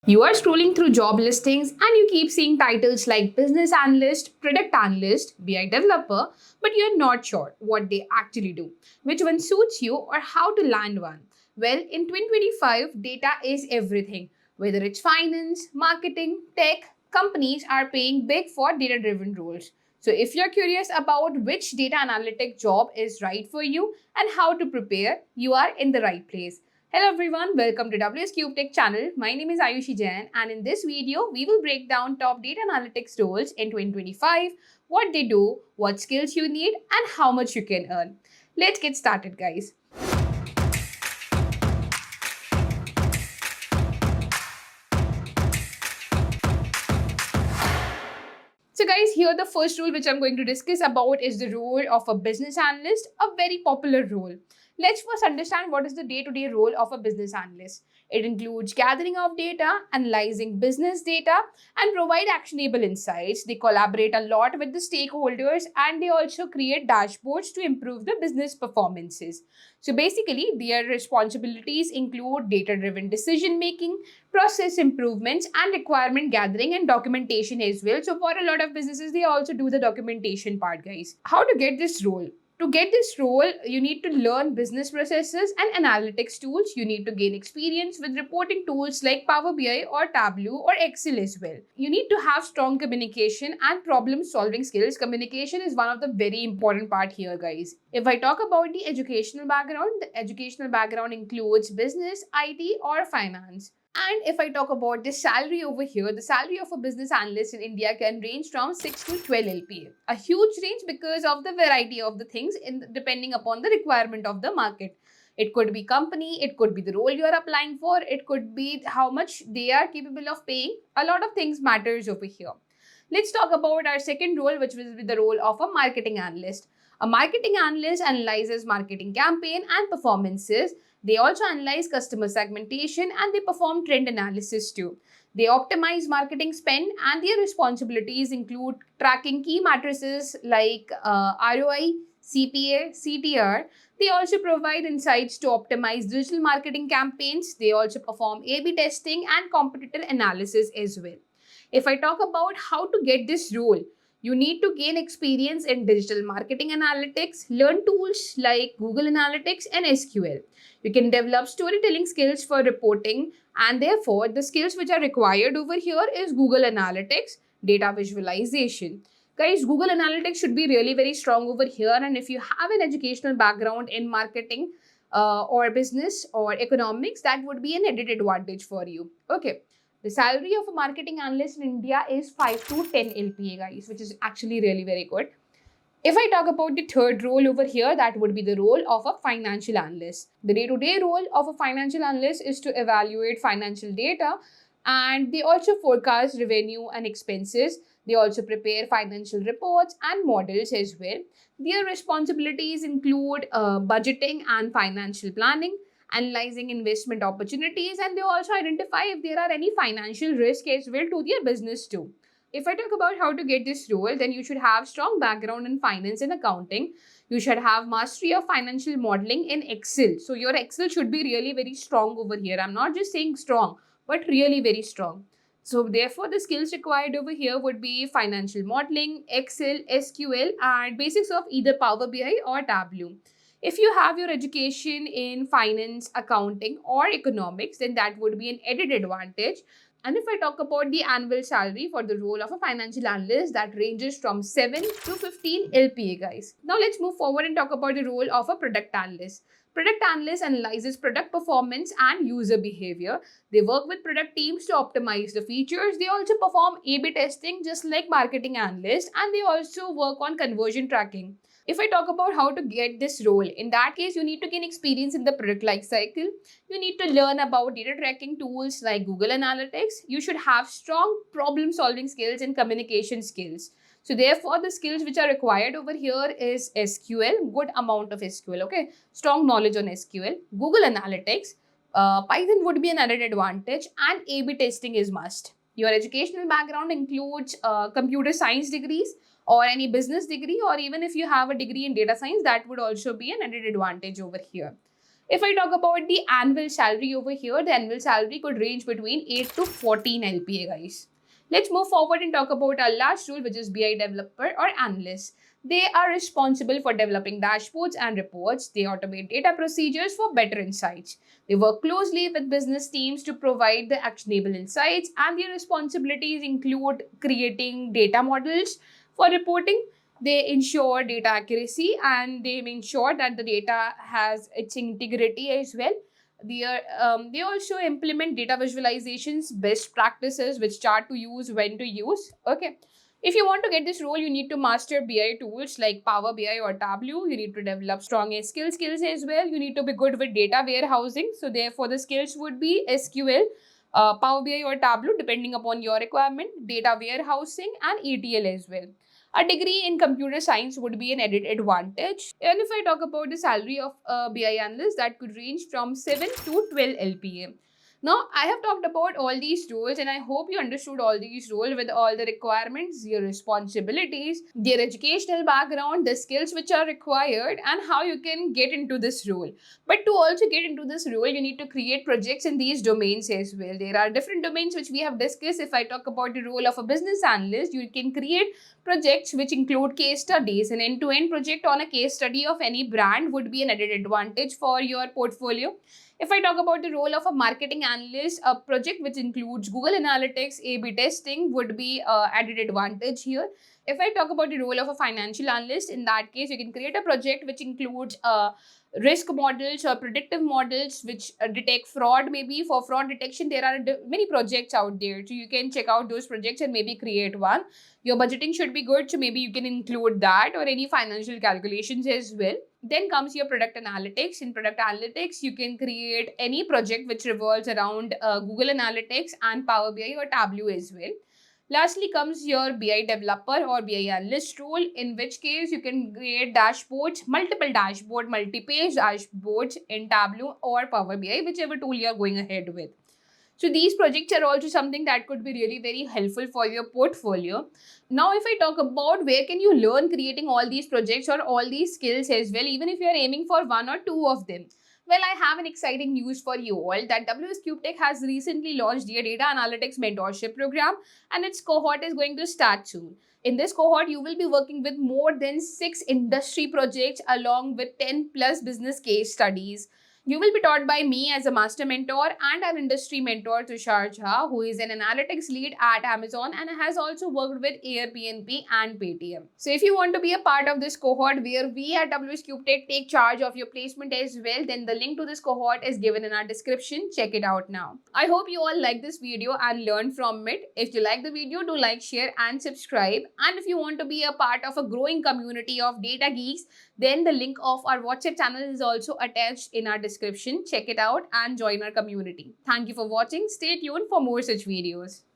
You are scrolling through job listings and you keep seeing titles like business analyst, product analyst, BI developer, but you're not sure what they actually do, which one suits you, or how to land one. Well, in 2025, data is everything. Whether it's finance, marketing, tech, companies are paying big for data driven roles. So, if you're curious about which data analytic job is right for you and how to prepare, you are in the right place. Hello everyone, welcome to WS Cube Tech channel. My name is Ayushi Jain, and in this video, we will break down top data analytics roles in 2025, what they do, what skills you need, and how much you can earn. Let's get started, guys. So guys, here the first role which I'm going to discuss about is the role of a business analyst, a very popular role. Let's first understand what is the day-to-day role of a business analyst. It includes gathering of data, analyzing business data, and provide actionable insights. They collaborate a lot with the stakeholders and they also create dashboards to improve the business performances. So basically, their responsibilities include data-driven decision making, process improvements, and requirement gathering and documentation as well. So for a lot of businesses, they also do the documentation part, guys. How to get this role? To get this role, you need to learn business processes and analytics tools. You need to gain experience with reporting tools like Power BI or Tableau or Excel as well. You need to have strong communication and problem solving skills. Communication is one of the very important part here, guys. If I talk about the educational background includes business, IT, or finance. And if I talk about the salary over here, the salary of a business analyst in India can range from 6 to 12 LPA. A huge range because of the variety of the things depending upon the requirement of the market. It could be company, it could be the role you are applying for, it could be how much they are capable of paying. A lot of things matters over here. Let's talk about our second role, which will be the role of a marketing analyst. A marketing analyst analyzes marketing campaign and performances. They also analyze customer segmentation and they perform trend analysis too. They optimize marketing spend, and their responsibilities include tracking key matrices like ROI, CPA, CTR. They also provide insights to optimize digital marketing campaigns. They also perform A/B testing and competitor analysis as well. If I talk about how to get this role, you need to gain experience in digital marketing analytics, learn tools like Google Analytics and SQL. You can develop storytelling skills for reporting, and therefore, the skills which are required over here is Google Analytics, data visualization. Guys, Google Analytics should be really very strong over here, and if you have an educational background in marketing or business or economics, that would be an added advantage for you. Okay. The salary of a marketing analyst in India is 5 to 10 LPA, guys, which is actually really very good. If I talk about the third role over here, that would be the role of a financial analyst. The day to day role of a financial analyst is to evaluate financial data, and they also forecast revenue and expenses. They also prepare financial reports and models as well. Their responsibilities include budgeting and financial planning, analyzing investment opportunities, and they also identify if there are any financial risk as well to their business too. If I talk about how to get this role, then you should have strong background in finance and accounting. You should have mastery of financial modeling in Excel. So your Excel should be really very strong over here. I'm not just saying strong, but really very strong. So therefore, the skills required over here would be financial modeling, Excel, SQL, and basics of either Power BI or Tableau. If you have your education in finance, accounting, or economics, then that would be an added advantage. And if I talk about the annual salary for the role of a financial analyst, that ranges from 7 to 15 LPA, guys. Now let's move forward and talk about the role of a product analyst. Product analyst analyzes product performance and user behavior. They work with product teams to optimize the features. They also perform A/B testing just like marketing analysts, and they also work on conversion tracking. If I talk about how to get this role, in that case, you need to gain experience in the product life cycle. You need to learn about data tracking tools like Google Analytics. You should have strong problem solving skills and communication skills. So therefore, the skills which are required over here is SQL, good amount of SQL, okay? Strong knowledge on SQL, Google Analytics, Python would be an added advantage, and A/B testing is must. Your educational background includes computer science degrees or any business degree, or even if you have a degree in data science, that would also be an added advantage over here. If I talk about the annual salary over here, the annual salary could range between 8 to 14 LPA, guys. Let's move forward and talk about our last role, which is BI developer or analyst. They are responsible for developing dashboards and reports. They automate data procedures for better insights. They work closely with business teams to provide the actionable insights, and their responsibilities include creating data models for reporting. They ensure data accuracy, and they ensure that the data has its integrity as well. They also implement data visualizations, best practices, which chart to use, when to use. Okay. If you want to get this role, you need to master BI tools like Power BI or Tableau. You need to develop strong SQL skills as well. You need to be good with data warehousing. So, therefore, the skills would be SQL, Power BI or Tableau, depending upon your requirement, data warehousing, and ETL as well. A degree in computer science would be an added advantage. And if I talk about the salary of a BI analyst, that could range from 7 to 12 LPA. Now, I have talked about all these roles, and I hope you understood all these roles with all the requirements, their responsibilities, their educational background, the skills which are required, and how you can get into this role. But to also get into this role, you need to create projects in these domains as well. There are different domains which we have discussed. If I talk about the role of a business analyst, you can create projects which include case studies. An end-to-end project on a case study of any brand would be an added advantage for your portfolio. If I talk about the role of a marketing analyst, a project which includes Google Analytics, A/B testing would be added advantage here. If I talk about the role of a financial analyst, in that case, you can create a project which includes risk models or predictive models which detect fraud. Maybe for fraud detection, there are many projects out there. So you can check out those projects and maybe create one. Your budgeting should be good, so maybe you can include that or any financial calculations as well. Then comes your product analytics. In product analytics, you can create any project which revolves around Google Analytics and Power BI or Tableau as well. Lastly comes your BI developer or BI analyst role, in which case you can create dashboards, multi-page dashboards in Tableau or Power BI, whichever tool you are going ahead with. So these projects are also something that could be really very helpful for your portfolio. Now, if I talk about where can you learn creating all these projects or all these skills as well, even if you are aiming for one or two of them. Well, I have an exciting news for you all that WS CubeTech has recently launched their data analytics mentorship program, and its cohort is going to start soon. In this cohort, you will be working with more than 6 industry projects along with 10 plus business case studies. You will be taught by me as a master mentor and an industry mentor, Tushar Jha, who is an analytics lead at Amazon and has also worked with Airbnb and Paytm. So if you want to be a part of this cohort where we at WS CubeTech take charge of your placement as well, then the link to this cohort is given in our description. Check it out now. I hope you all like this video and learn from it. If you like the video, do like, share and subscribe. And if you want to be a part of a growing community of data geeks, then the link of our WhatsApp channel is also attached in our description. Check it out and join our community. Thank you for watching. Stay tuned for more such videos.